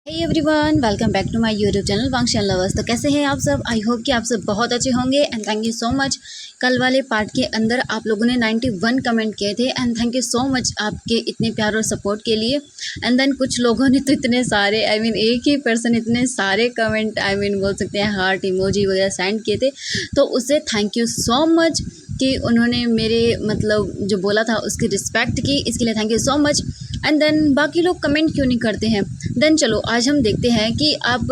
Hey everyone, welcome back to my YouTube channel वांगशन lovers. तो कैसे हैं आप सब? आई होप कि आप सब बहुत अच्छे होंगे and thank you so much. कल वाले पार्ट के अंदर आप लोगों ने 91 कमेंट किए थे and thank you so much आपके इतने प्यार और सपोर्ट के लिए। एंड देन कुछ लोगों ने तो इतने सारे एक ही पर्सन इतने सारे कमेंट बोल सकते हैं हार्ट इमोजी वगैरह सेंड किए थे, तो उससे थैंक यू सो मच कि उन्होंने मेरे जो बोला था उसकी रिस्पेक्ट की, इसके लिए thank you so much. And then बाकी लोग कमेंट क्यों नहीं करते हैं? देन चलो आज हम देखते हैं कि आप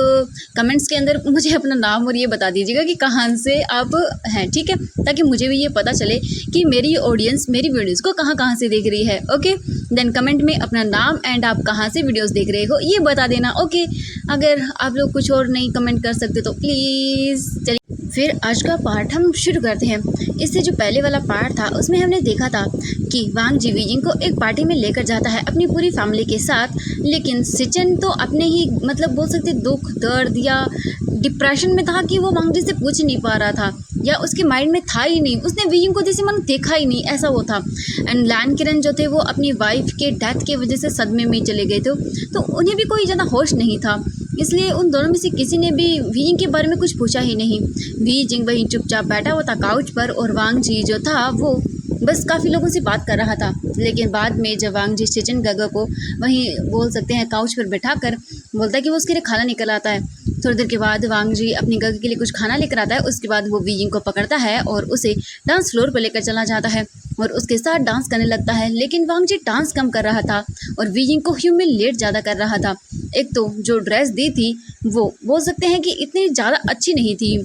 कमेंट्स के अंदर मुझे अपना नाम और ये बता दीजिएगा कि कहाँ से आप हैं, ठीक है, ताकि मुझे भी ये पता चले कि मेरी ऑडियंस मेरी वीडियोस को कहाँ कहाँ से देख रही है। ओके, देन कमेंट में अपना नाम एंड आप कहाँ से वीडियोस देख रहे हो ये बता देना। ओके, अगर आप लोग कुछ और नहीं कमेंट कर सकते तो प्लीज़ चलिए फिर आज का पार्ट हम शुरू करते हैं। इससे जो पहले वाला पार्ट था उसमें हमने देखा था कि वांग जीवीजिंग को एक पार्टी में लेकर जाता है अपनी पूरी फैमिली के साथ, लेकिन सिचन तो अपने ही बोल सकते दुख दर्द या डिप्रेशन में था कि वो वांग जी से पूछ नहीं पा रहा था या उसके माइंड में था ही नहीं, उसने वीजिंग को जैसे मन देखा ही नहीं, ऐसा वो था। एंड लैन किरण जो थे वो अपनी वाइफ के डेथ की वजह से सदमे में चले गए थे, तो उन्हें भी कोई ज़्यादा होश नहीं था, इसलिए उन दोनों में से किसी ने भी वीजिंग के बारे में कुछ पूछा ही नहीं। वीजिंग वहीं चुपचाप बैठा हुआ था काउच पर और वांग जी जो था वो बस काफ़ी लोगों से बात कर रहा था। लेकिन बाद में जब वांग जी सिचन गगा को वहीं बोल सकते हैं काउच पर बैठा कर बोलता है कि वो उसके लिए खाना निकल आता है। थोड़ी देर के बाद वांग जी अपनी गगा के लिए कुछ खाना लेकर आता है। उसके बाद वो वीजिंग को पकड़ता है और उसे डांस फ्लोर पर लेकर चला जाता है और उसके साथ डांस करने लगता है। लेकिन वांग जी डांस कम कर रहा था और वीजिंग को ह्यूमिलिएट ज़्यादा कर रहा था। एक तो जो ड्रेस दी थी वो बोल सकते हैं कि इतनी ज़्यादा अच्छी नहीं थी,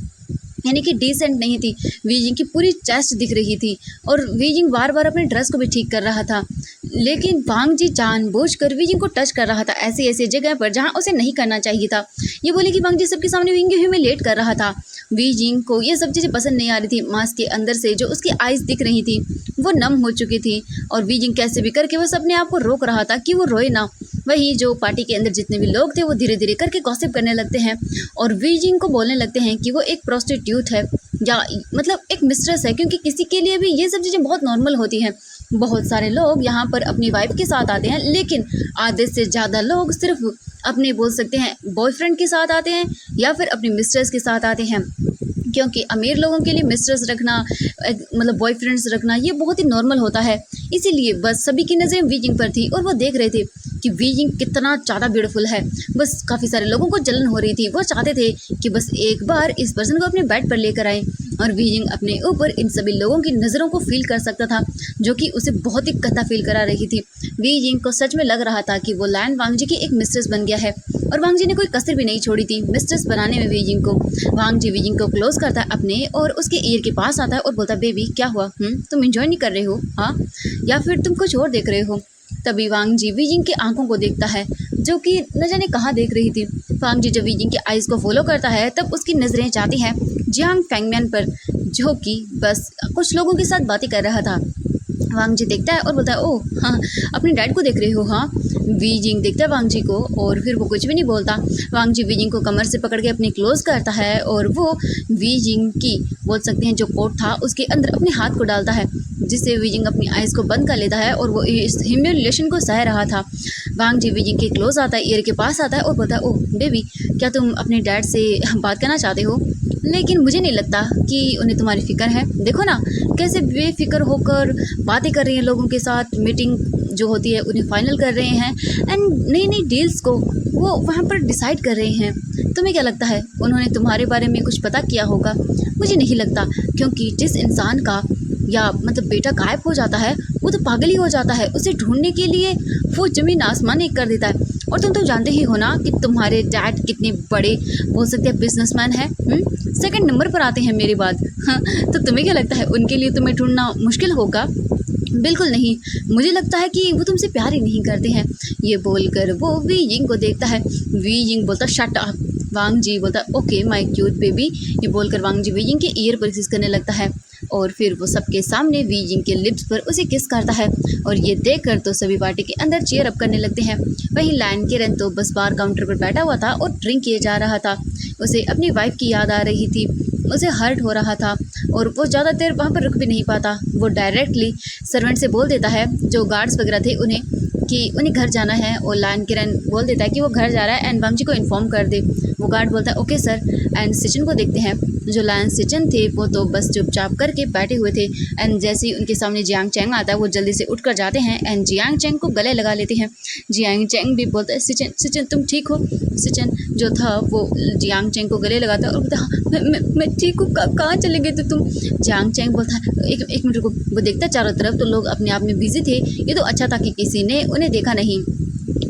यानी कि डिसेंट नहीं थी। वीजिंग की पूरी चेस्ट दिख रही थी और वीजिंग बार बार अपने ड्रेस को भी ठीक कर रहा था, लेकिन वांग जी जानबूझकर वीजिंग को टच कर रहा था ऐसी ऐसी जगह पर जहां उसे नहीं करना चाहिए था। ये बोले कि वांग जी सबके सामने वीजिंग को ह्यूमिलिएट कर रहा था। वीजिंग को ये सब चीज़ें पसंद नहीं आ रही थी। मास्क के अंदर से जो उसकी आइज़ दिख रही थी वो नम हो चुकी थी और वीजिंग कैसे भी करके बस अपने आप को रोक रहा था कि वो रोए ना। वही जो पार्टी के अंदर जितने भी लोग थे वो धीरे धीरे करके गॉसिप करने लगते हैं और वीजिंग को बोलने लगते हैं कि वो एक प्रोस्टिट्यूट है या एक मिस्ट्रेस है, क्योंकि किसी के लिए भी ये सब चीज़ें बहुत नॉर्मल होती हैं। बहुत सारे लोग यहाँ पर अपनी वाइफ के साथ आते हैं, लेकिन आधे से ज़्यादा लोग सिर्फ अपने बोल सकते हैं बॉयफ्रेंड के साथ आते हैं या फिर अपनी मिस्ट्रेस के साथ आते हैं, क्योंकि अमीर लोगों के लिए मिस्ट्रेस रखना बॉयफ्रेंड्स रखना ये बहुत ही नॉर्मल होता है। इसीलिए बस सभी की नज़रें वीजिंग पर थी और वो देख रहे थे कि वीजिंग कितना ज़्यादा ब्यूटीफुल है। बस काफ़ी सारे लोगों को जलन हो रही थी, वो चाहते थे कि बस एक बार इस पर्सन को अपने बेड पर लेकर आए और वीजिंग अपने ऊपर इन सभी लोगों की नज़रों को फील कर सकता था, जो कि उसे बहुत ही गंदा फील करा रही थी। वीजिंग को सच में लग रहा था कि वो लैन वांग जी की एक मिस्ट्रेस बन गया है और वांग जी ने कोई कसर भी नहीं छोड़ी थी मिस्ट्रेस बनाने में वीजिंग को। वांग जी वीजिंग को क्लोज करता है अपने और उसके ईयर के पास आता है और बोलता है, बेबी क्या हुआ, तुम इंजॉय नहीं कर रहे हो हाँ, या फिर तुम कुछ और देख रहे हो? तभी वांग जी वीजिंग की आंखों को देखता है जो कि न जाने कहाँ देख रही थी। वांग जी जब वीजिंग की आइज़ को फॉलो करता है तब उसकी नज़रें जाती हैं जियांग फैंगमैन पर, जो कि बस कुछ लोगों के साथ बातें कर रहा था। वांग जी देखता है और बोलता है, ओह हाँ, अपने डैड को देख रहे हो हाँ? वीजिंग देखता है वांग जी को और फिर वो कुछ भी नहीं बोलता। वांग जी वीजिंग को कमर से पकड़ के अपने क्लोज करता है और वो वीजिंग की बोल सकते हैं जो कोट था उसके अंदर अपने हाथ को डालता है, जिससे वीजिंग अपनी आइज़ को बंद कर लेता है और वो इस ह्यूमिलिएशन को सह रहा था। वांग जी वीजिंग के क्लोज आता है, ईयर के पास आता है और बोलता है, ओह बेबी क्या तुम अपने डैड से बात करना चाहते हो? लेकिन मुझे नहीं लगता कि उन्हें तुम्हारी फ़िक्र है। देखो ना कैसे बेफिक्र होकर बातें कर रही हैं लोगों के साथ, मीटिंग जो होती है उन्हें फाइनल कर रहे हैं एंड नई नई डील्स को वो वहाँ पर डिसाइड कर रहे हैं। तुम्हें क्या लगता है उन्होंने तुम्हारे बारे में कुछ पता किया होगा? मुझे नहीं लगता, क्योंकि जिस इंसान का या बेटा गायब हो जाता है वो तो पागल ही हो जाता है, उसे ढूंढने के लिए वो ज़मीन आसमान एक कर देता है। और तुम तो जानते ही हो ना कि तुम्हारे डैड कितने बड़े बोल सकते हैं बिजनेसमैन हैं, सेकंड नंबर पर आते हैं मेरे बाद। हाँ, तो तुम्हें क्या लगता है उनके लिए तुम्हें ढूंढना मुश्किल होगा? बिल्कुल नहीं, मुझे लगता है कि वो तुमसे प्यार ही नहीं करते हैं। ये बोलकर वो वीजिंग को देखता है। वीजिंग बोलता शट अप। वांग जी बोलता ओके माय क्यूट बेबी। ये बोलकर वांग जी वीजिंग के ईयर पर किस करने लगता है और फिर वो सबके सामने वीजिंग के लिप्स पर उसे किस करता है और ये देखकर तो सभी पार्टी के अंदर चीयर अप करने लगते हैं। वहीं लैन किरण तो बस बार काउंटर पर बैठा हुआ था और ड्रिंक किए जा रहा था। उसे अपनी वाइफ की याद आ रही थी, उसे हर्ट हो रहा था और वो ज़्यादा देर वहाँ पर रुक भी नहीं पाता। वो डायरेक्टली सर्वेंट से बोल देता है, जो गार्ड्स वगैरह थे उन्हें, कि उन्हें घर जाना है और लायन किरण बोल देता है कि वो घर जा रहा है एंड वांगजी को इन्फॉर्म कर दे। वो गार्ड बोलता है ओके सर। एंड सिचन को देखते हैं, जो लायन सिचन थे वो तो बस चुपचाप करके बैठे हुए थे एंड जैसे ही उनके सामने जियांग चैंग आता है वो जल्दी से उठ कर जाते हैं एंड जियांग चैंग को गले लगा लेते हैं। जियांग चैंग भी बोलता है सिचन सिचन तुम ठीक हो। सिचन जो था वो जियांग चैंग को गले लगाता है और बोलता है हाँ मैं ठीक हूँ, कहाँ चले गए थे तुम। जियांग चैंग बोलता है एक मिनट रुको। वो देखता है चारों तरफ तो लोग अपने आप में बिजी थे, ये तो अच्छा था कि किसी ने उन्हें देखा नहीं।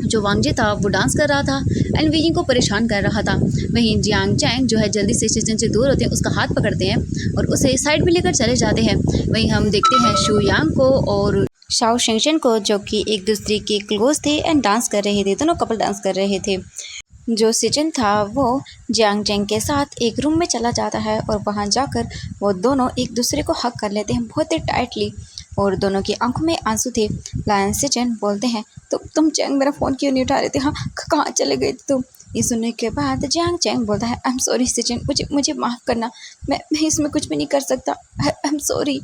जो वांगजी था वो डांस कर रहा था एंड वीजिंग को परेशान कर रहा था। वहीं जियांग चैंग जो है जल्दी से सिचन से दूर होते हैं, उसका हाथ पकड़ते हैं और उसे साइड में लेकर चले जाते हैं। वहीं हम देखते हैं शू यांग को और शाओ शेंगशन को, जो कि एक दूसरे के क्लोज थे एंड डांस कर रहे थे, दोनों कपल डांस कर रहे थे। जो सिचन था वो जियांग चैंग के साथ एक रूम में चला जाता है और वहाँ जाकर वो दोनों एक दूसरे को हक कर लेते हैं बहुत ही टाइटली और दोनों की आंखों में आंसू थे। लायन सिचन बोलते हैं तो तुम चैंग मेरा फ़ोन क्यों नहीं उठा रहे थे, हाँ कहाँ चले गए थे तुम। ये सुनने के बाद जियांग चैंग बोलता है आई एम सॉरी सिचन, मुझे माफ़ करना, मैं इसमें कुछ भी नहीं कर सकता, आई एम सॉरी।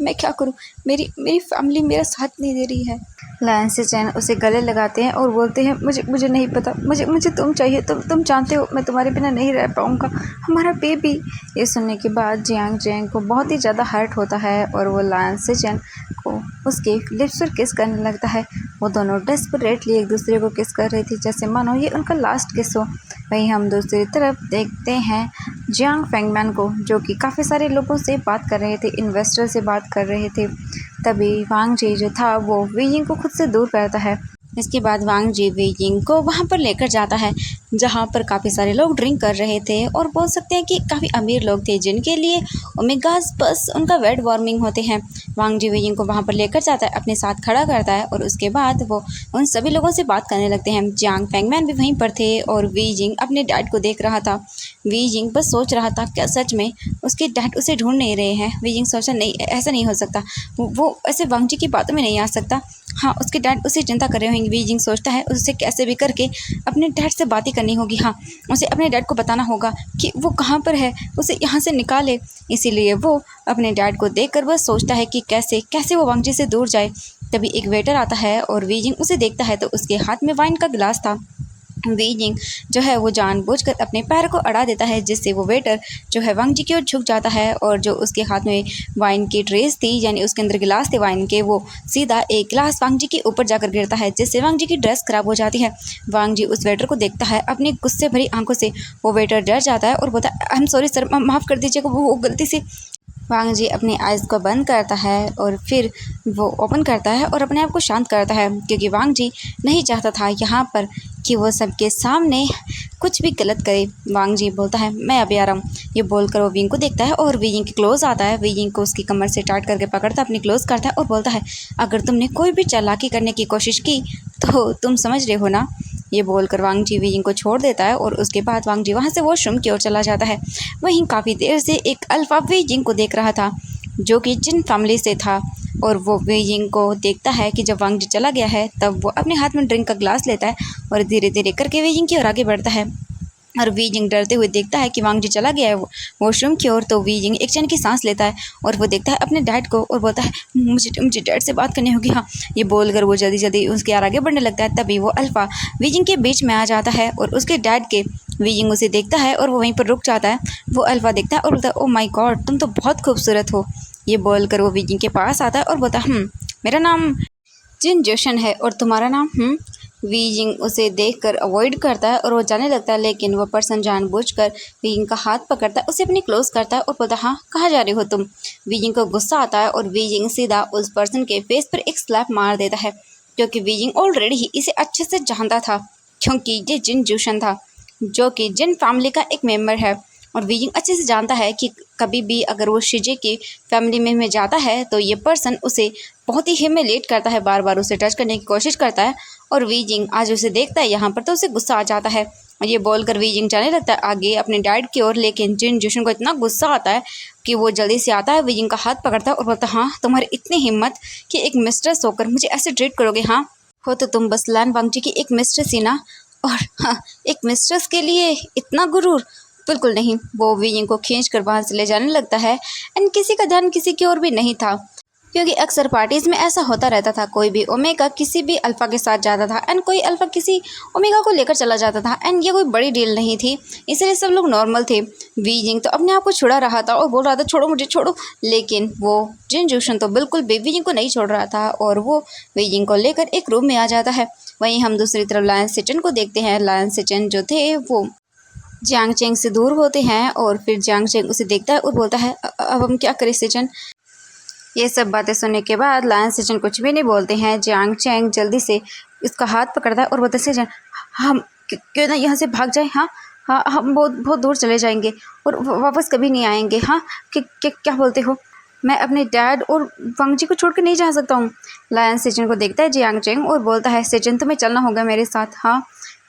मैं क्या करूं, मेरी फैमिली मेरा साथ नहीं दे रही है। लायन सिचन उसे गले लगाते हैं और बोलते हैं मुझे नहीं पता, मुझे तुम चाहिए, तुम जानते हो मैं तुम्हारे बिना नहीं रह पाऊँगा, हमारा बेबी। ये सुनने के बाद जियांग चैंग को बहुत ही ज़्यादा हर्ट होता है और वो लायन सिचन को उसके लिप्स पर किस करने लगता है। वो दोनों डेस्परेटली एक दूसरे को किस कर रही थी जैसे मानो ये उनका लास्ट किस हो। वहीं हम दूसरी तरफ देखते हैं जियांग फेंगमैन को, जो कि काफ़ी सारे लोगों से बात कर रहे थे, इन्वेस्टर से बात कर रहे थे। तभी वांगजी जो था वो वीजिंग को खुद से दूर करता है। इसके बाद वांगजी वीजिंग को वहाँ पर लेकर जाता है जहाँ पर काफ़ी सारे लोग ड्रिंक कर रहे थे और बोल सकते हैं कि काफ़ी अमीर लोग थे जिनके लिए ओमेगास बस उनका वेट वार्मिंग होते हैं। वांगजी वीजिंग को वहाँ पर लेकर जाता है, अपने साथ खड़ा करता है और उसके बाद वो उन सभी लोगों से बात करने लगते हैं। जियांग फेंगमैन भी वहीं पर थे और वीजिंग अपने डैड को देख रहा था। वीजिंग बस सोच रहा था क्या सच में उसके डैड उसे ढूंढ नहीं रहे हैं। वीजिंग सोचा नहीं, ऐसा नहीं हो सकता, वो ऐसे वांगजी की बातों में नहीं आ सकता, हाँ उसके डैड उसे चिंता कर रहे होंगे। वीजिंग सोचता है उसे कैसे भी करके अपने डैड से बातें करनी होगी, हाँ उसे अपने डैड को बताना होगा कि वो कहाँ पर है, उसे यहाँ से निकाले। इसीलिए वो अपने डैड को देखकर बस सोचता है कि कैसे कैसे वो वांगजी से दूर जाए। तभी एक वेटर आता है और वीजिंग उसे देखता है तो उसके हाथ में वाइन का गिलास था। वीजिंग जो है वो जानबूझकर अपने पैर को अड़ा देता है जिससे वो वेटर जो है वांगजी की ओर झुक जाता है और जो उसके हाथ में वाइन की ट्रेस थी यानी उसके अंदर गिलास थे वाइन के, वो सीधा एक गिलास वांगजी के ऊपर जाकर गिरता है जिससे वांगजी की ड्रेस खराब हो जाती है। वांगजी उस वेटर को देखता है अपनी गुस्से भरी आंखों से। वो वेटर डर जाता है और बोलता है आई एम सॉरी सर, माफ़ कर दीजिएगा, वो गलती से। वांगजी अपनी आइज़ को बंद करता है और फिर वो ओपन करता है और अपने आप को शांत करता है क्योंकि वांगजी नहीं चाहता था यहाँ पर कि वो सबके सामने कुछ भी गलत करे। वांगजी बोलता है मैं अभी आ रहा हूँ। ये बोलकर वो विंग को देखता है और विंग के क्लोज आता है। विंग को उसकी कमर से टाइट करके पकड़ता है, अपनी क्लोज करता है और बोलता है अगर तुमने कोई भी चालाकी करने की कोशिश की तो तुम समझ रहे हो ना। ये बोलकर वांगजी विंग को छोड़ देता है और उसके बाद वांगजी वहाँ से वॉशरूम की ओर चला जाता है। वहीं काफ़ी देर से एक अल्फा विंग को देख रहा था जो कि जिन फैमिली से था और वो विंग को देखता है कि जब वांगजी चला गया है तब वो अपने हाथ में ड्रिंक का ग्लास लेता है और धीरे धीरे करके विंग की ओर आगे बढ़ता है। और वीजिंग डरते हुए देखता है कि वांगजी चला गया है वॉशरूम की ओर। तो वीजिंग एक क्षण की सांस लेता है और वो देखता है अपने डैड को और बोलता है मुझे डैड से बात करनी होगी, हाँ। ये बोलकर वो जल्दी जल्दी उसके आगे बढ़ने लगता है। तभी वो अल्फा वीजिंग के बीच में आ जाता है और उसके डैड के वीजिंग उसे देखता है और वो वहीं पर रुक जाता है। वो अल्फा देखता है और बोलता है ओ माई गॉड तुम तो बहुत खूबसूरत हो। ये बोलकर वो वीजिंग के पास आता है और बोलता है मेरा नाम जिन जोशन है और तुम्हारा नाम। वीजिंग उसे देखकर अवॉइड करता है और वो जाने लगता है, लेकिन वो पर्सन जानबूझकर वीजिंग का हाथ पकड़ता है, उसे अपनी क्लोज करता है और बोलता है हाँ कहाँ जा रहे हो तुम। वीजिंग को गुस्सा आता है और वीजिंग सीधा उस पर्सन के फेस पर एक स्लैप मार देता है क्योंकि वीजिंग ऑलरेडी ही इसे अच्छे से जानता था क्योंकि ये जिन जोशन था जो कि जिन फैमिली का एक मेम्बर है। और वीजिंग अच्छे से जानता है कि कभी भी अगर वो शिजे की फैमिली में जाता है तो ये पर्सन उसे बहुत ही ह्यूमिलेट करता है, बार बार उसे टच करने की कोशिश करता है। और वीजिंग आज उसे देखता है यहाँ पर तो उसे गुस्सा आ जाता है और ये बोलकर वीजिंग जाने लगता है आगे अपने डैड की ओर। लेकिन जिन जोशन को इतना गुस्सा आता है कि वो जल्दी से आता है, वीजिंग का हाथ पकड़ता है और बोलता है हाँ तुम्हारी इतनी हिम्मत कि एक मिस्ट्रेस होकर मुझे ऐसे ट्रीट करोगे, हाँ हो तो तुम बस लैन वांगजी की एक मिस्ट्रेस ही ना। और हाँ एक मिस्ट्रेस के लिए इतना गुरूर, बिल्कुल नहीं। वो वीजिंग को खींच कर वहाँ से ले जाने लगता है एंड किसी का ध्यान किसी की ओर भी नहीं था। क्योंकि अक्सर पार्टीज़ में ऐसा होता रहता था, कोई भी ओमेगा किसी भी अल्फ़ा के साथ जाता था एंड कोई अल्फ़ा किसी ओमेगा को लेकर चला जाता था एंड ये कोई बड़ी डील नहीं थी, इसलिए सब लोग नॉर्मल थे। वी जिंग तो अपने आप को छुड़ा रहा था और बोल रहा था छोड़ो मुझे छोड़ो, लेकिन वो जिन जूशन तो बिल्कुल भी वी जिंग को नहीं छोड़ रहा था और वो वी जिंग को लेकर एक रूम में आ जाता है। वहीं हम दूसरी तरफ लायन सिचन को देखते हैं। लायन सिचन जो थे वो जियांग चेंग से दूर होते हैं और फिर जियांग चेंग उसे देखता है और बोलता है अब हम क्या करें सिचन। ये सब बातें सुनने के बाद लायन सिचन कुछ भी नहीं बोलते हैं। जियांग चेंग जल्दी से इसका हाथ पकड़ता है और बोलता है सिचन हम क्यों ना यहाँ से भाग जाए। हाँ हाँ हम बहुत बहुत दूर चले जाएंगे और वापस कभी नहीं आएंगे। हाँ क्या बोलते हो, मैं अपने डैड और वांग जी को छोड़ कर नहीं जा सकता हूँ। लायन सिचन को देखता है जियांग चेंग और बोलता है सिचन तुम्हें चलना होगा मेरे साथ। हाँ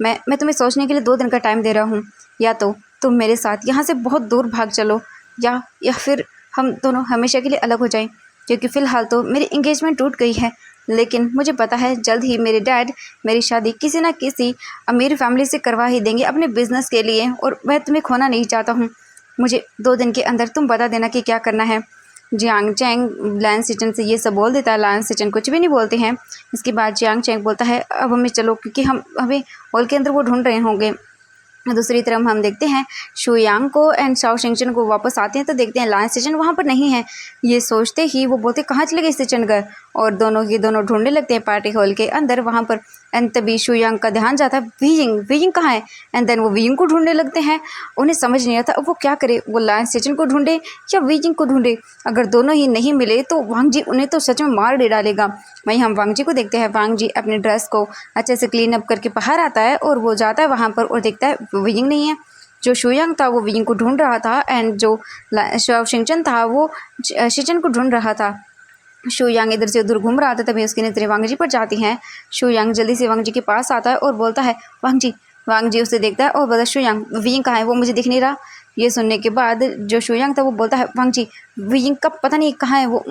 मैं तुम्हें सोचने के लिए 2 दिन का टाइम दे रहा हूँ, या तो तुम मेरे साथ यहाँ से बहुत दूर भाग चलो या फिर हम दोनों हमेशा के लिए अलग हो जाएं, क्योंकि फ़िलहाल तो मेरी एंगेजमेंट टूट गई है, लेकिन मुझे पता है जल्द ही मेरे डैड मेरी शादी किसी ना किसी अमीर फैमिली से करवा ही देंगे अपने बिजनेस के लिए, और मैं तुम्हें खोना नहीं चाहता हूँ। मुझे 2 दिन के अंदर तुम बता देना कि क्या करना है। जियांग चेंग लायन सिचन से ये सब बोल देता है। लायन सिचन कुछ भी नहीं बोलते हैं। इसके बाद जियांग चेंग बोलता है अब हमें चलो, क्योंकि हम हमें हॉल के अंदर वो ढूंढ रहे होंगे। दूसरी तरफ हम देखते हैं शुयांग को एंड शाओ शिंगचन को वापस आते हैं तो देखते हैं लायन सिचन वहाँ पर नहीं है। ये सोचते ही वो बोलते कहाँ चले गए सिचन घर, और दोनों ढूंढने लगते हैं पार्टी हॉल के अंदर वहाँ पर। एंड तभी शुयांग का ध्यान जाता है वीइंग कहाँ है, एंड देन वो वीइंग को ढूंढने लगते हैं। उन्हें समझ नहीं आता अब वो क्या करे, वो लायन सिचन को ढूंढे या वीइंग को ढूंढे। अगर दोनों ही नहीं मिले तो वांग जी उन्हें तो सच में मार दे डालेगा। वहीं हम वांग जी को देखते हैं। वांग जी अपने ड्रेस को अच्छे से क्लीन अप करके बाहर आता है और वो जाता है वहाँ पर और देखता है वीइंग नहीं है। जो शुयांग था वो वीइंग को ढूंढ रहा था एंड जो शाओ शिंगचन था वो शिचन को ढूंढ रहा था। शुयांग इधर से उधर घूम रहा था, तभी उसकी नजरें वांग जी पर जाती हैं। शुयांग जल्दी से वांग जी के पास आता है और बोलता है वांग जी उसे देखता है और बोलता है शुयांग वीइंग कहाँ है, वो मुझे दिख नहीं रहा। ये सुनने के बाद जो शुयांग था वो बोलता है वांग जी वीइंग का पता नहीं कहाँ है, वो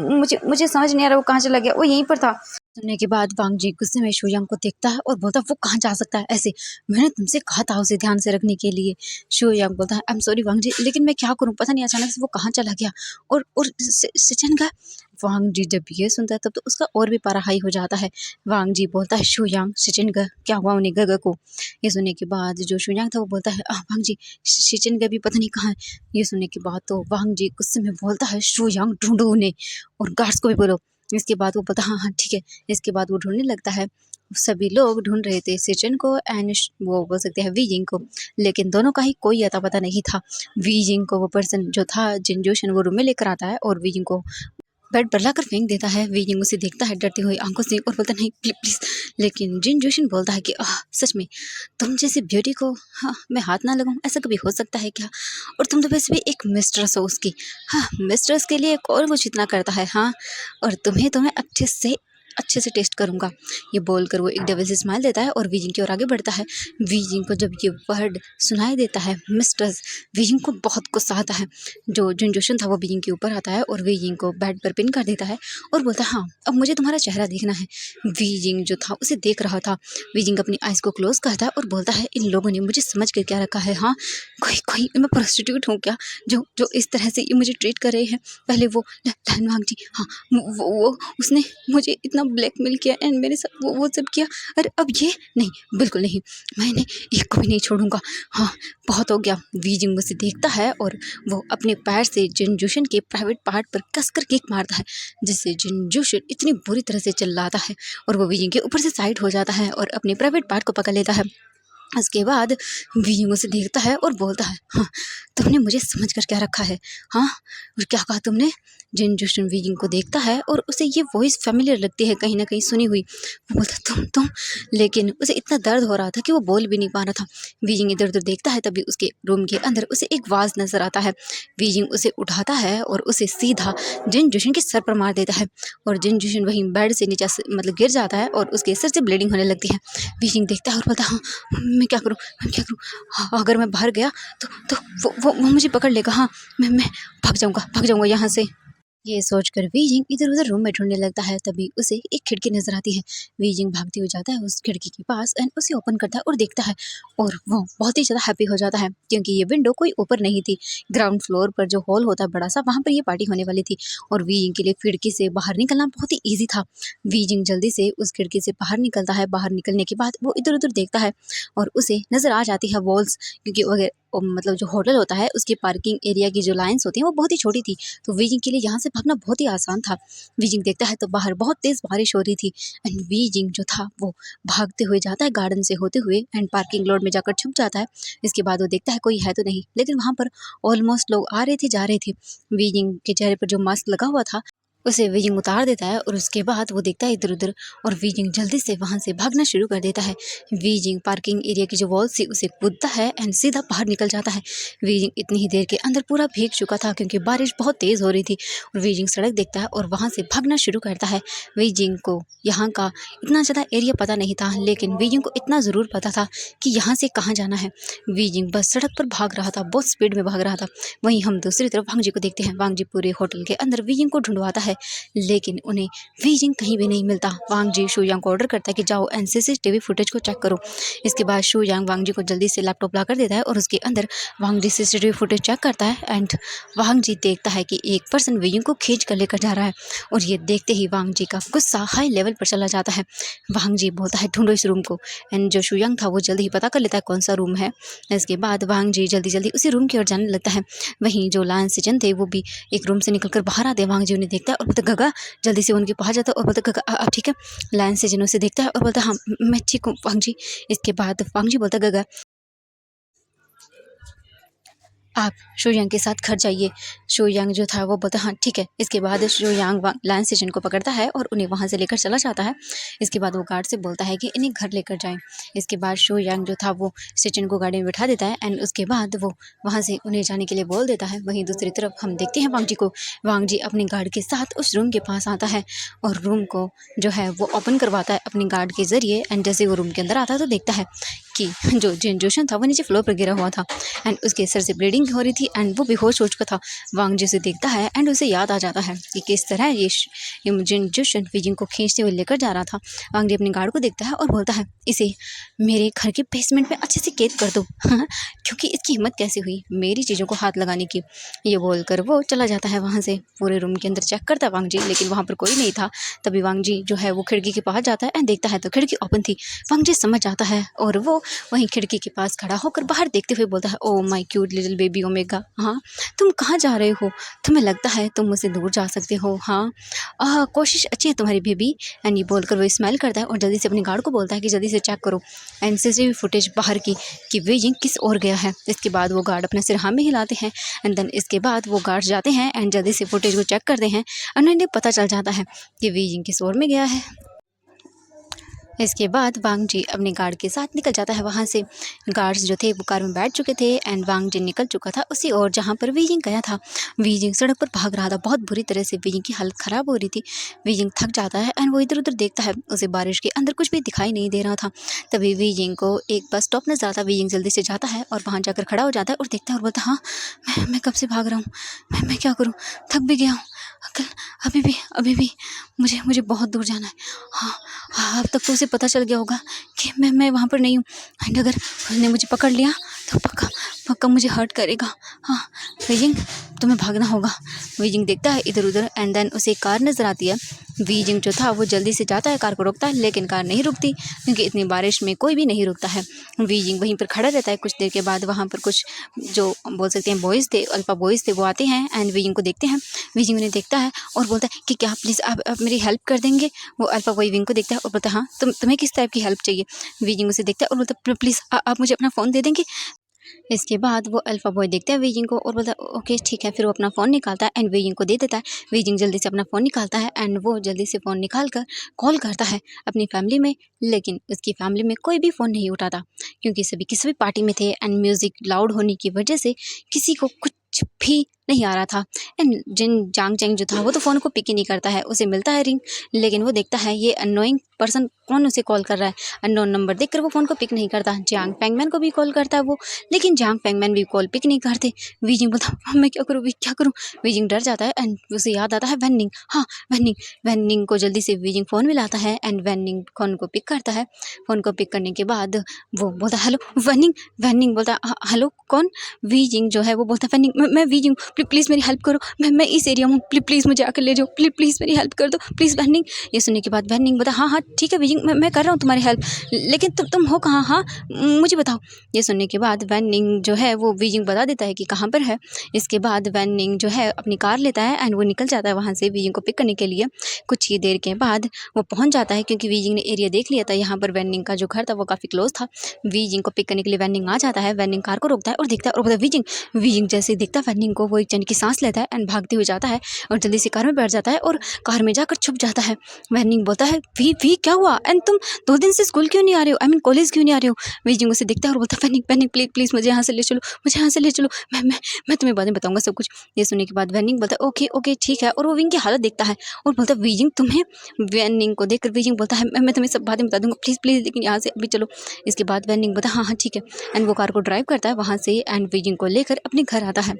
मुझे समझ नहीं आ रहा वो कहाँ चला गया, वो यहीं पर था। सुनने के बाद वांग जी गुस्से में शुयांग को देखता है और बोलता है वो कहाँ जा सकता है ऐसे, मैंने तुमसे कहा था उसे ध्यान से रखने के लिए। शुयांग बोलता है आई एम सॉरी वांग जी, लेकिन मैं क्या करूँ, पता नहीं अचानक से वो कहाँ चला गया और सिचन का। वांग जी जब ये सुनता है तब तो उसका और भी पारा हाई हो जाता है। वांग जी बोलता है शुयांग सिचन का क्या हुआ उन्हें गग को। ये सुनने के बाद जो शुयांग था वो बोलता है वांग जी सिचन का भी पता नहीं कहाँ है। ये सुनने के बाद तो वांग जी गुस्से में बोलता है शुयांग ढूंढो उन्हें और गार्ड्स को भी बोलो। इसके बाद वो बोलता हाँ ठीक है। इसके बाद वो ढूंढने लगता है। सभी लोग ढूंढ रहे थे सिचन को एंड वो बोल सकते हैं वीजिंग को, लेकिन दोनों का ही कोई अता पता नहीं था। वीजिंग को वो पर्सन जो था जिन जोशन वो रूम में लेकर आता है और वीजिंग को बेड पर लाकर फेंक देता है। वीजिंग उसे देखता है डरती हुई आंखों से और बोलता नहीं प्लीज, लेकिन जिन जोशन बोलता है कि सच में तुम जैसी ब्यूटी को हाँ मैं हाथ ना लगाऊं, ऐसा कभी हो सकता है क्या, और तुम तो वैसे भी एक मिस्ट्रेस हो उसकी। हाँ मिस्ट्रेस के लिए कौन कुछ इतना करता है। हाँ और तुम्हें अच्छे से टेस्ट करूंगा। ये बोलकर वो एक डबल से स्माइल देता है और वीजिंग की ओर आगे बढ़ता है। वीजिंग को जब ये वर्ड सुनाई देता है मिस्टर्स, वीजिंग को बहुत गुस्सा आता है। जो जिन जोशन था वो वीजिंग के ऊपर आता है और वीजिंग को बेड पर पिन कर देता है और बोलता है हाँ अब मुझे तुम्हारा चेहरा देखना है। वीजिंग जो था उसे देख रहा था। वीजिंग अपनी आइज़ को क्लोज करता है और बोलता है इन लोगों ने मुझे समझ कर क्या रखा है। हाँ कोई मैं प्रोस्टिट्यूट हूँ क्या जो इस तरह से ये मुझे ट्रीट कर रहे हैं। पहले वो वांग जी हाँ वो उसने मुझे इतना ब्लैकमेल किया एंड मेरे साथ वो सब किया, अरे अब ये नहीं बिल्कुल नहीं, मैंने एक को भी नहीं छोड़ूंगा। हाँ बहुत हो गया। वीजिंग मुझसे देखता है और वो अपने पैर से जिन जोशन के प्राइवेट पार्ट पर कसकर किक मारता है, जिससे जिन जोशन इतनी बुरी तरह से चिल्लाता है और वो वीजिंग के ऊपर से साइड हो जाता है और अपने प्राइवेट पार्ट को पकड़ लेता है। उसके बाद वीजिंग उसे देखता है और बोलता है हाँ तुमने मुझे समझ कर क्या रखा है। हाँ और क्या कहा तुमने। जिन जोशन वीजिंग को देखता है और उसे ये वॉइस फेमिलियर लगती है, कहीं ना कहीं सुनी हुई। वो बोलता तुम, लेकिन उसे इतना दर्द हो रहा था कि वो बोल भी नहीं पा रहा था। वीजिंग इधर उधर देखता है, तभी उसके रूम के अंदर उसे एक वाज नजर आता है। वीजिंग उसे उठाता है और उसे सीधा जिन जोशन के सर पर मार देता है और जिन जोशन वहीं बेड से नीचे मतलब गिर जाता है और उसके सर से ब्लीडिंग होने लगती है। वीजिंग देखता है और बोलता हाँ मैं क्या करूँ हाँ, अगर मैं बाहर गया तो वो मुझे पकड़ लेगा। हाँ मैं भाग जाऊँगा यहाँ से। ये सोचकर वीजिंग इधर-उधर रूम में ढूँढने लगता है, तभी उसे एक खिड़की नज़र आती है। वीजिंग भागते हुए जाता है उस खिड़की के पास एंड उसे ओपन करता है और देखता है, और वो बहुत ही ज़्यादा हैप्पी हो जाता है क्योंकि ये विंडो कोई ऊपर नहीं थी। ग्राउंड फ्लोर पर जो हॉल होता है बड़ा-सा, वहाँ पर ये पार्टी होने वाली थी और वीजिंग के लिए खिड़की से बाहर निकलना बहुत ही ईज़ी था। वीजिंग जल्दी से उस खिड़की से बाहर निकलता है। बाहर निकलने के बाद वो इधर-उधर देखता है और उसे नज़र आ जाती है वॉल्स, क्योंकि अगर मतलब जो होटल होता है उसकी पार्किंग एरिया की जो लाइन्स होती हैं वो बहुत ही छोटी थी। तो वीजिंग के लिए यहाँ से भागना बहुत ही आसान था। वीजिंग देखता है तो बाहर बहुत तेज़ बारिश हो रही थी एंड वीजिंग जो था वो भागते हुए जाता है गार्डन से होते हुए एंड पार्किंग लॉट में जाकर छुप जाता है। इसके बाद वो देखता है कोई है तो नहीं, लेकिन वहाँ पर ऑलमोस्ट लोग आ रहे थे जा रहे थे। वीजिंग के चेहरे पर जो मास्क लगा हुआ था उसे वीजिंग उतार देता है और उसके बाद वो देखता है इधर-उधर और वीजिंग जल्दी से वहाँ से भागना शुरू कर देता है। वीजिंग पार्किंग एरिया की जो वॉल थी उसे कूदता है एंड सीधा बाहर निकल जाता है। वीजिंग इतनी ही देर के अंदर पूरा भीग चुका था क्योंकि बारिश बहुत तेज़ हो रही थी और वीजिंग सड़क देखता है और वहाँ से भागना शुरू करता है। वीजिंग को यहाँ का इतना ज़्यादा एरिया पता नहीं था, लेकिन वीजिंग को इतना ज़रूर पता था कि यहाँ से कहाँ जाना है। वीजिंग बस सड़क पर भाग रहा था, बहुत स्पीड में भाग रहा था। वहीं हम दूसरी तरफ वांग जी को देखते हैं। वांग जी पूरे होटल के अंदर वीजिंग को ढूंढवाता है, लेकिन उन्हें वीजिंग कहीं भी नहीं मिलता। वांग जी शू यांग को ऑर्डर करता है कि जाओ एंड सीसीटीवी फुटेज को चेक करो। इसके बाद शू यांग वांग जी को जल्दी से लैपटॉप ला कर देता है और उसके अंदर वांग जी सीसीटीवी फुटेज चेक करता है एंड वांग जी देखता है कि एक पर्सन वीजिंग को खींच कर लेकर जा रहा है और ये देखते ही वांग जी का गुस्सा हाई लेवल पर चला जाता है। वांग जी बोलता है ढूंढो इस रूम को एंड जो शू यांग था वो जल्दी ही पता कर लेता है कौन सा रूम है। इसके बाद वांग जी जल्दी जल्दी उसी रूम की ओर जाने लगता है। वहीं जो लायन सिजन थे वो भी एक रूम से निकलकर बाहर आते हैं। वांग जी उन्हें देखता है और बोलता गगा, जल्दी से उनके पास जाता है और बोलता गगा आप ठीक है। लायन सिजन उसे देखता है और बोलता हाँ मैं ठीक हूँ वांग जी। इसके बाद वांग जी बोलता गगा आप शू यांग के साथ घर जाइए। शू यांग जो था वो बोलता हाँ ठीक है। इसके बाद शू यांग लायन सिजन को पकड़ता है और उन्हें वहाँ से लेकर चला जाता है। इसके बाद वो गार्ड से बोलता है कि इन्हें घर लेकर जाएं। इसके बाद शू यांग जो था वो सिजन को गाड़ी में बिठा देता है एंड उसके बाद वो वहाँ से उन्हें जाने के लिए बोल देता है। वहीं दूसरी तरफ हम देखते हैं वांग जी को। वांग जी अपने गार्ड के साथ उस रूम के पास आता है और रूम को जो है वो ओपन करवाता है अपने गार्ड के ज़रिए एंड जैसे वो रूम के अंदर आता है तो देखता है कि जो जिन जोशन था वो नीचे फ्लोर पर गिरा हुआ था एंड उसके सर से ब्लीडिंग हो रही थी एंड वो बेहोश हो चुका था। वांग जी उसे देखता है एंड उसे याद आ जाता है कि किस तरह ये जिन जोशन वीजिंग को खींचते हुए लेकर जा रहा था। वांग जी अपने गार्ड को देखता है और बोलता है इसे मेरे घर के बेसमेंट में अच्छे से कैद कर दो क्योंकि इसकी हिम्मत कैसे हुई मेरी चीज़ों को हाथ लगाने की। ये बोलकर वो चला जाता है वहाँ से। पूरे रूम के अंदर चेक करता है वांग जी, लेकिन वहाँ पर कोई नहीं था। तभी वांग जी जो है वो खिड़की के पास जाता है एंड देखता है तो खिड़की ओपन थी। वांग जी समझ जाता है और वो वहीं खिड़की के पास खड़ा होकर बाहर देखते हुए बोलता है oh my cute little baby omega, हाँ तुम कहाँ जा रहे हो? तुम्हें लगता है तुम मुझसे दूर जा सकते हो? हाँ कोशिश अच्छी है तुम्हारी बेबी। एंड ये बोलकर वो स्माइल करता है और जल्दी से अपने गार्ड को बोलता है कि जल्दी से चेक करो एंड सीसीटीवी फुटेज बाहर की कि वीजिंग किस ओर गया है। इसके बाद वो गार्ड अपना सिर हाँ में हिलाते हैं एंड देन इसके बाद वो गार्ड जाते हैं एंड जल्दी से फुटेज को चेक करते हैं और उन्हें पता चल जाता है कि वीजिंग किस ओर में गया है। इसके बाद वांग जी अपने गार्ड के साथ निकल जाता है वहाँ से। गार्ड्स जो थे वो कार में बैठ चुके थे एंड वांग जी निकल चुका था उसी ओर जहाँ पर वीजिंग गया था। वीजिंग सड़क पर भाग रहा था, बहुत बुरी तरह से वीजिंग की हालत ख़राब हो रही थी। वीजिंग थक जाता है एंड वो इधर उधर देखता है, उसे बारिश के अंदर कुछ भी दिखाई नहीं दे रहा था। तभी वीजिंग को एक बस स्टॉप नजर आता है। वीजिंग जल्दी से जाता है और वहाँ जाकर खड़ा हो जाता है और देखता है और बोलता है हाँ मैं कब से भाग रहा हूँ, मैं क्या करूँ, थक भी गया हूँ। अभी भी मुझे मुझे बहुत दूर जाना है। हाँ अब तक तो उसे पता चल गया होगा कि मैं वहाँ पर नहीं हूँ एंड अगर उसने मुझे पकड़ लिया तो पक्का मुझे हर्ट करेगा। हाँ वीजिंग तुम्हें भागना होगा। वीजिंग देखता है इधर उधर एंड देन उसे एक कार नज़र आती है। वीजिंग जो था वो जल्दी से जाता है, कार को रोकता है, लेकिन कार नहीं रुकती क्योंकि इतनी बारिश में कोई भी नहीं रुकता है। वीजिंग वहीं पर खड़ा रहता है। कुछ देर के बाद वहाँ पर कुछ जो बोल सकते हैं बॉयज़ थे, अल्फा बॉयज़ थे, वो आते हैं एंड वीजिंग को देखते हैं। वीजिंग उन्हें देखता है और बोलता है कि क्या प्लीज़ आप मेरी हेल्प कर देंगे। वो अल्फा बॉय विंग को देखता है और बोलता है हाँ तुम्हें किस टाइप की हेल्प चाहिए। वीजिंग उसे देखता है और बोलता है प्लीज़ आप मुझे अपना फ़ोन दे देंगे। इसके बाद वो अल्फा बॉय देखता है वीजिंग को और बोलता है ओके ठीक है। फिर वो अपना फ़ोन निकालता है एंड वीजिंग को दे देता है। वीजिंग जल्दी से अपना फ़ोन निकालता है एंड वो जल्दी से फ़ोन निकाल कर कॉल करता है अपनी फैमिली में, लेकिन उसकी फैमिली में कोई भी फ़ोन नहीं उठाता क्योंकि सभी किसी भी पार्टी में थे एंड म्यूज़िक लाउड होने की वजह से किसी को कुछ भी नहीं आ रहा था। एंड जिन जांग चेंग जो था वो तो फ़ोन को पिक ही नहीं करता है। उसे मिलता है रिंग, लेकिन वो देखता है ये अननोइंग पर्सन कौन उसे कॉल कर रहा है। अननोन नंबर देखकर वो फ़ोन को पिक नहीं करता। जांग पेंगमैन को भी कॉल करता है वो, लेकिन जांग पेंगमैन भी कॉल पिक नहीं करते। वीजिंग बोलता मैं क्या करूँ, क्या करूँ। वीजिंग डर जाता है एंड उसे याद आता है वैन निंग। हाँ, वैन निंग। वैन निंग को जल्दी से वीजिंग फ़ोन मिलाता है एंड वैन निंग फ़ोन को पिक करता है। फ़ोन को पिक करने के बाद वो बोलता है हेलो वैन निंग। वैन निंग बोलता है हेलो कौन। वीजिंग जो है वो बोलता है वैन निंग मैं वीजिंग, प्लीज़ मेरी हेल्प करो, मैं इस एरिया में हूँ, प्लीज़ मुझे आकर ले जाओ, प्लीज़ मेरी हेल्प कर दो प्लीज़ वैन निंग। ये सुनने के बाद वैन निंग बोलता हाँ हाँ ठीक है वीजिंग, मैं कर रहा हूँ तुम्हारी हेल्प, लेकिन तुम हो कहाँ, हाँ मुझे बताओ। ये सुनने के बाद वैन निंग जो है वो वीजिंग बता देता है कि कहाँ पर है। इसके बाद वैन निंग जो है अपनी कार लेता है एंड वो निकल जाता है वहाँ से वीजिंग को पिक करने के लिए। कुछ ही देर के बाद वो पहुँच जाता है, क्योंकि वीजिंग ने एरिया देख लिया था। यहाँ पर वैन निंग का जो घर था वो काफ़ी क्लोज था। वीजिंग को पिक करने के लिए वैन निंग आ जाता है। वैन निंग कार को रोकता है और देखता है और बोलता है वीजिंग। वीजिंग जैसे ही देखता है वैन निंग को, वो एक जन की सांस लेता है एंड भागते हुए जाता है और जल्दी से कार में बैठ जाता है और कार में जाकर छुप जाता है। वैन निंग बोलता है वी क्या हुआ, एंड तुम 2 दिन से स्कूल क्यों नहीं आ रहे हो, आई मीन कॉलेज क्यों नहीं आ रहे हो। वीजिंग उसे देखता है और बोलता है वैन निंग प्लीज़ मुझे यहाँ से ले चलो, मुझे यहाँ से ले चलो, मैं तुम्हें बाद में बताऊंगा सब कुछ। ये सुनने के बाद वैन निंग बोलता है ओके ओके ठीक है, और वो विंग की हालत देखता है और बोलता है वीजिंग तुम्हें। वैन निंग को देखकर वीजिंग बोलता है मैं तुम्हें सब बातें बता दूंगा, प्लीज़ लेकिन यहाँ से अभी चलो। इसके बाद वैन निंग बोलता है हाँ हाँ ठीक है, एंड वो कार को ड्राइव करता है वहाँ से एंड वीजिंग को लेकर अपने घर आता है।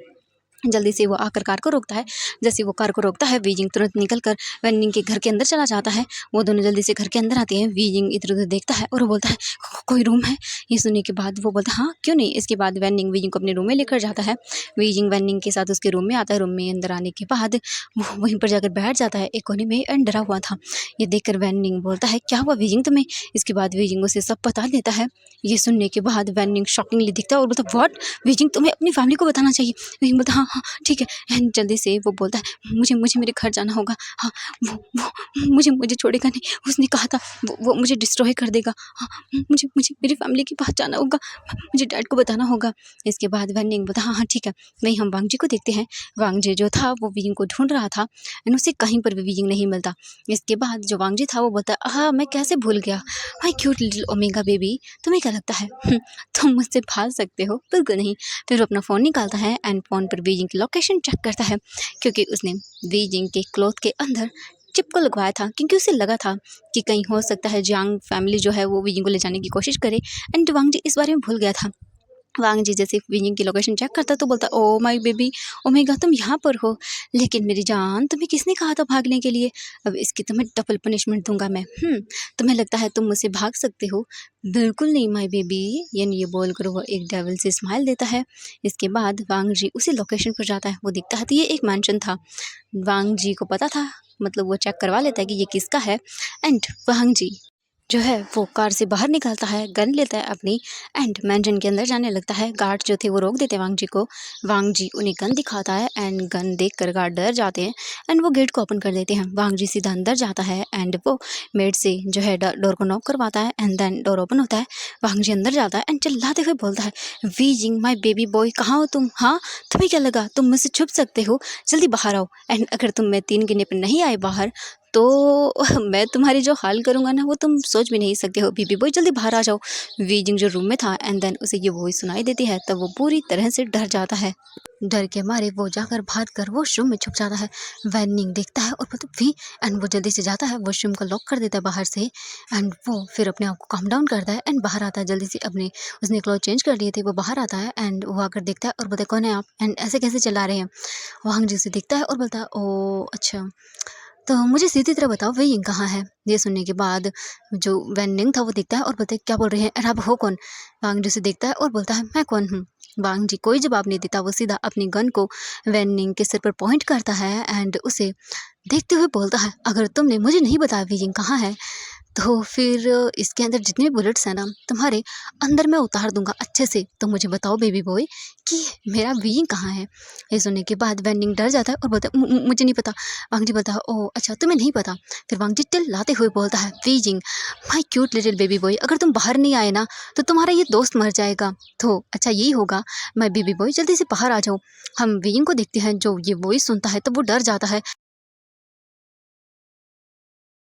जल्दी से वो आकर कार को रोकता है। जैसे वो कार को रोकता है वीजिंग तुरंत निकल कर वैन निंग के घर के अंदर चला जाता है। वो दोनों जल्दी से घर के अंदर आते हैं। वीजिंग इधर उधर देखता है और वो बोलता है कोई रूम है। ये सुनने के बाद वो बोलता है हाँ क्यों नहीं। इसके बाद वैन निंग वीजिंग को अपने रूम में लेकर जाता है। वीजिंग वैन निंग के साथ उसके रूम में आता है। रूम में अंदर आने के बाद वो वहीं पर जाकर बैठ जाता है एक कोने में एंड डरा हुआ था। ये देखकर वैन निंग बोलता है क्या हुआ वीजिंग तुम्हें। इसके बाद वीजिंग उसे सब बता देता है। ये सुनने के बाद वैन निंग शॉकिंगली दिखता है और बोलता है व्हाट वीजिंग तुम्हें अपनी फैमिली को बताना चाहिए। वीजिंग बोलता है हाँ हाँ ठीक है। एंड जल्दी से वो बोलता है मुझे मेरे घर जाना होगा। हाँ वो मुझे छोड़ेगा नहीं, उसने कहा था वो मुझे डिस्ट्रॉय कर देगा। हाँ मुझे मेरी फैमिली के पास जाना होगा, मुझे डैड को बताना होगा। इसके बाद वैन निंग बोलता हाँ हाँ ठीक है। वहीं हम वांग जी को देखते हैं। वांग जी जो था वो वीजिंग को ढूंढ रहा था एंड उसे कहीं पर भी वीजिंग नहीं मिलता। इसके बाद जो वांग जी था वो बोलता है हाँ मैं कैसे भूल गया, my cute little omega baby, तुम्हें क्या लगता है तुम मुझसे भाग सकते हो, बिल्कुल नहीं। फिर वो अपना फ़ोन निकालता है एंड फ़ोन पर वीजिंग की लोकेशन चेक करता है, क्योंकि उसने वीजिंग के क्लॉथ के अंदर चिप को लगवाया था, क्योंकि उसे लगा था कि कहीं हो सकता है जांग फैमिली जो है वो वीजिंग को ले जाने की कोशिश करे। एंड वांग जी इस बारे में भूल गया था। वांग जी जैसे वीजिंग की लोकेशन चेक करता तो बोलता ओ माय बेबी ओमेगा तुम यहाँ पर हो, लेकिन मेरी जान तुम्हें किसने कहा था भागने के लिए, अब इसकी तुम्हें डबल पनिशमेंट दूंगा मैं। तुम्हें लगता है तुम मुझसे भाग सकते हो, बिल्कुल नहीं माय बेबी। यानी ये बोल कर वो एक डेविल से स्माइल देता है। इसके बाद वांग जी उसी लोकेशन पर जाता है। वो दिखता है तो ये एक मैंशन था। वांग जी को पता था, मतलब वो चेक करवा लेता है कि ये किसका है। एंड वांग जी जो है वो कार से बाहर निकलता है, गन लेता है अपनी एंड मैंशन के अंदर जाने लगता है। गार्ड जो थे वो रोक देते हैं वांग जी को। वांग जी उन्हें गन दिखाता है एंड गन देखकर गार्ड डर जाते हैं एंड वो गेट को ओपन कर देते हैं। वांग जी सीधा अंदर जाता है एंड वो मेड से जो है डोर को नॉक करवाता है एंड देन डोर ओपन होता है। वांग जी अंदर जाता है एंड चिल्लाते हुए बोलता है वीजिंग माय बेबी बॉय कहाँ हो तुम, हाँ तुम्हें क्या लगा तुम मुझसे छुप सकते हो, जल्दी बाहर आओ। एंड अगर तुम मैं 3 गिनने पर नहीं आए बाहर तो मैं तुम्हारी जो हाल करूँगा ना वो तुम सोच भी नहीं सकते हो। बेबी बॉय जल्दी बाहर आ जाओ। वीजिंग जो रूम में था एंड देन उसे ये वॉइस सुनाई देती है, तब वो पूरी तरह से डर जाता है। डर के मारे वो जाकर भाग कर वॉशरूम में छुप जाता है। वैन निंग देखता है और बोलता वी, एंड वो जल्दी से जाता है वॉशरूम को लॉक कर देता है बाहर से एंड वो फिर अपने आप को काम डाउन करता है एंड बाहर आता है जल्दी से। अपने उसने क्लॉथ चेंज कर लिए थे, वो बाहर आता है एंड वो आकर देखता है और बोलता है कौन है आप एंड ऐसे कैसे चला रहे हैं। वांग जी से देखता है और बोलता है ओ अच्छा, तो मुझे सीधी तरह बताओ वेइंग कहाँ है। ये सुनने के बाद जो वैन निंग था वो देखता है और बोलता है क्या बोल रहे हैं और आप हो कौन। वांग जी से देखता है और बोलता है मैं कौन हूँ। वांग जी कोई जवाब नहीं देता, वो सीधा अपनी गन को वैन निंग के सिर पर पॉइंट करता है एंड उसे देखते हुए बोलता है अगर तुमने मुझे नहीं बताया वेइंग कहाँ है तो फिर इसके अंदर जितने भी बुलेट्स हैं ना तुम्हारे अंदर मैं उतार दूंगा अच्छे से। तो मुझे बताओ बेबी बॉय कि मेरा वीइंग कहाँ है। ये सुनने के बाद वैन निंग डर जाता है और बोलता है मुझे नहीं पता। वांग जी बोलता है ओह अच्छा तुम्हें नहीं पता। फिर वांग जी चिल्लाते हुए बोलता है wheezing my cute little baby boy, अगर तुम बाहर नहीं आए ना तो तुम्हारा ये दोस्त मर जाएगा। तो अच्छा यही होगा, मैं बेबी बॉय जल्दी से बाहर आ जाओ। हम वीइंग को देखते हैं, जो ये वॉइस सुनता है तो वो डर जाता है।